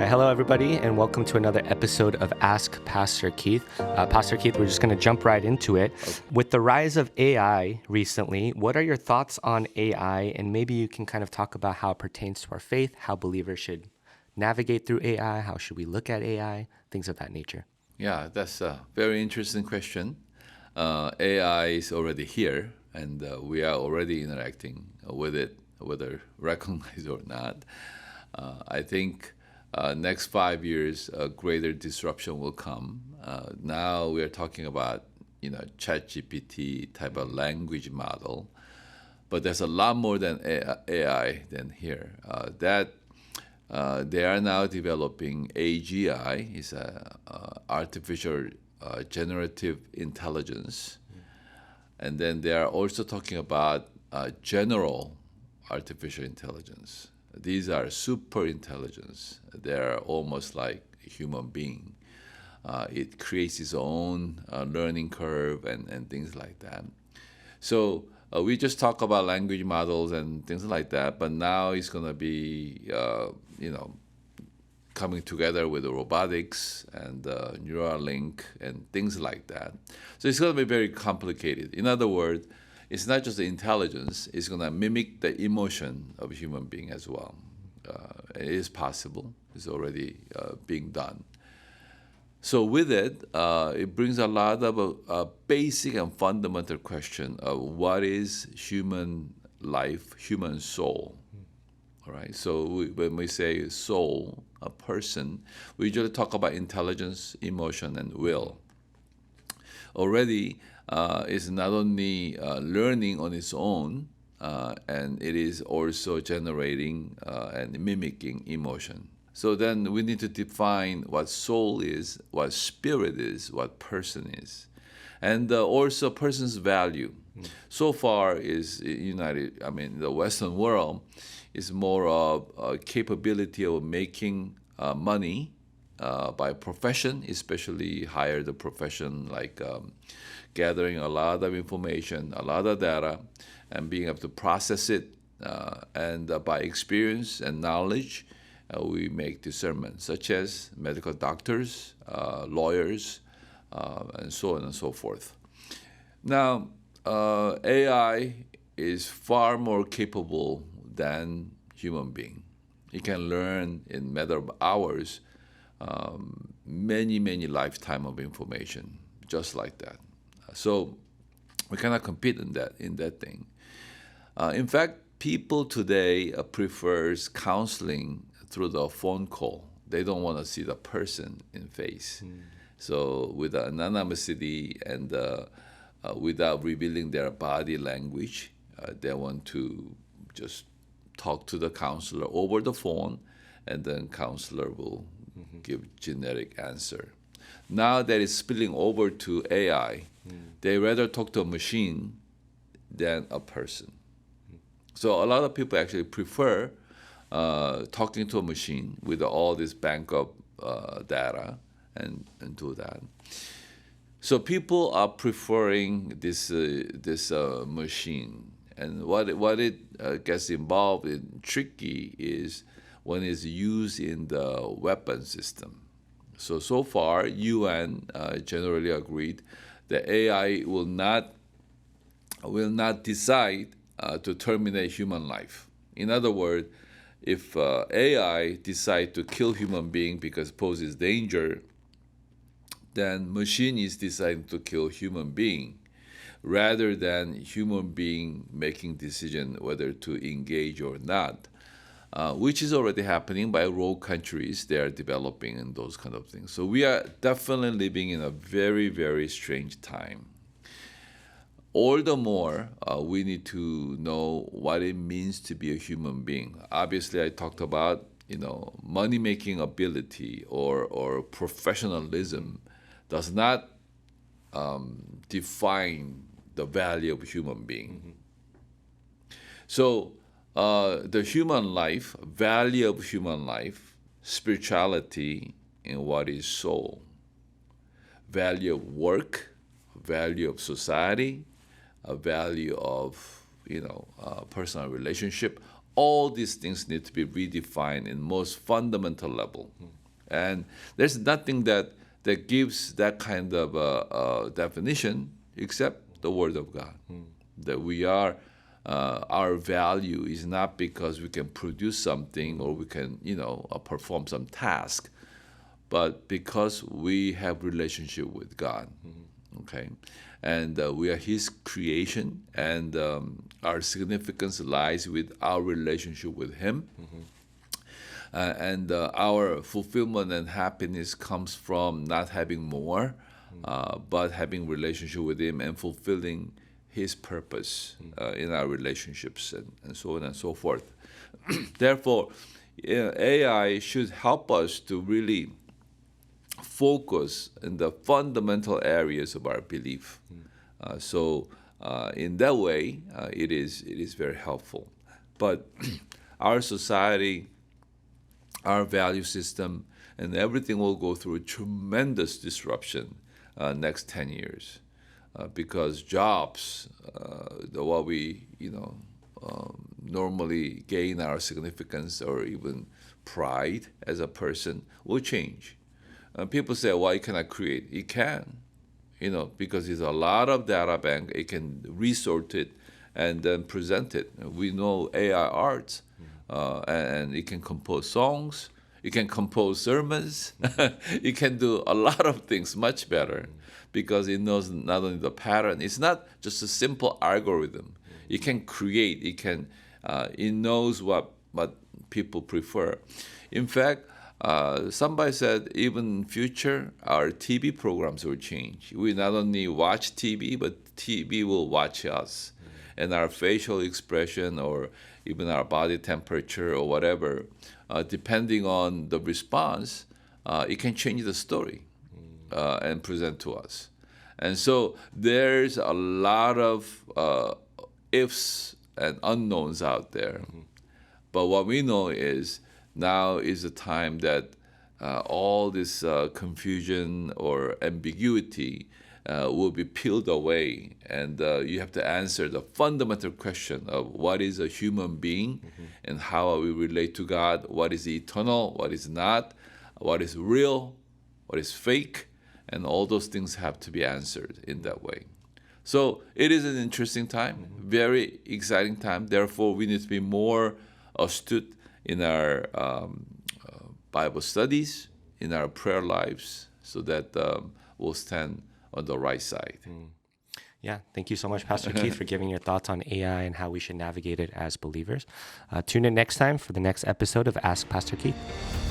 Hello, everybody, and welcome to another episode of Ask Pastor Keith. Pastor Keith, we're just going to jump right into it. Okay. With the rise of AI recently, what are your thoughts on AI? And maybe you can kind of talk about how it pertains to our faith, how believers should navigate through AI, how should we look at AI, things of that nature. Yeah, that's a very interesting question. AI is already here, and we are already interacting with it, whether recognized or not. I think next 5 years, a greater disruption will come. Now we are talking about, ChatGPT type of language model, but there's a lot more than AI than here. They are now developing AGI, is artificial generative intelligence, and then they are also talking about general artificial intelligence. These are super intelligence. They're almost like a human being. It creates its own learning curve and things like that. So we just talk about language models and things like that, but now it's going to be, coming together with the robotics and Neuralink and things like that. So it's going to be very complicated. In other words, it's not just the intelligence, it's going to mimic the emotion of a human being as well. It is possible. It's already being done. So with it, it brings a lot of basic and fundamental question of what is human life, human soul. All right. So when we say soul, a person, we usually talk about intelligence, emotion, and will. Already, it's not only learning on its own, and it is also generating and mimicking emotion. So then we need to define what soul is, what spirit is, what person is, and also person's value. So far is the Western world is more of a capability of making money by profession, especially higher the profession like gathering a lot of information, a lot of data, and being able to process it, and by experience and knowledge, we make discernment, such as medical doctors, lawyers, and so on and so forth. Now, AI is far more capable than human being. It can learn in a matter of hours many lifetime of information, just like that. So we cannot compete in that thing. In fact, people today prefers counseling through the phone call. They don't want to see the person in face. So with the anonymity and without revealing their body language, they want to just talk to the counselor over the phone, and then counselor will give generic answer. Now that it's spilling over to AI, they rather talk to a machine than a person. So a lot of people actually prefer talking to a machine with all this bank of data and do that. So people are preferring this machine, and what it gets involved in tricky is when it's used in the weapon system. So far, UN generally agreed that AI will not decide to terminate human life. In other words, if AI decide to kill human being because it poses danger, then machine is deciding to kill human being, rather than human being making decision whether to engage or not, which is already happening by rogue countries. They are developing and those kind of things. So we are definitely living in a very, very strange time. All the more, we need to know what it means to be a human being. Obviously, I talked about money-making ability or professionalism does not define the value of a human being. So the human life, value of human life, spirituality, and what is soul, value of work, value of society, a value of personal relationship, all these things need to be redefined in most fundamental level. And there's nothing that gives that kind of definition except the Word of God. That we are, our value is not because we can produce something or we can, perform some task, but because we have relationship with God. Okay, and we are His creation, and our significance lies with our relationship with Him. And our fulfillment and happiness comes from not having more, but having relationship with Him and fulfilling His purpose in our relationships, and so on and so forth. Therefore, AI should help us to really focus in the fundamental areas of our belief. So in that way, it is very helpful. But our society, our value system, and everything will go through a tremendous disruption next 10 years. Because jobs, what we normally gain our significance or even pride as a person will change. People say, "Why you cannot create?" It can, because there's a lot of data bank. It can resort it and then present it. We know AI art, and it can compose songs. It can compose sermons. It can do a lot of things much better because it knows not only the pattern. It's not just a simple algorithm. It can create. It knows what people prefer. In fact, somebody said even in future our TV programs will change. We not only watch TV, but TV will watch us, and our facial expression or even our body temperature or whatever, depending on the response, it can change the story and present to us. And so there's a lot of ifs and unknowns out there. But what we know is now is the time that all this confusion or ambiguity will be peeled away, and you have to answer the fundamental question of what is a human being and how we relate to God, what is eternal, what is not, what is real, what is fake, and all those things have to be answered in that way. So it is an interesting time, very exciting time. Therefore, we need to be more astute in our Bible studies, in our prayer lives, so that we'll stand on the right side. Yeah, thank you so much, Pastor Keith, for giving your thoughts on AI and how we should navigate it as believers. Tune in next time for the next episode of Ask Pastor Keith.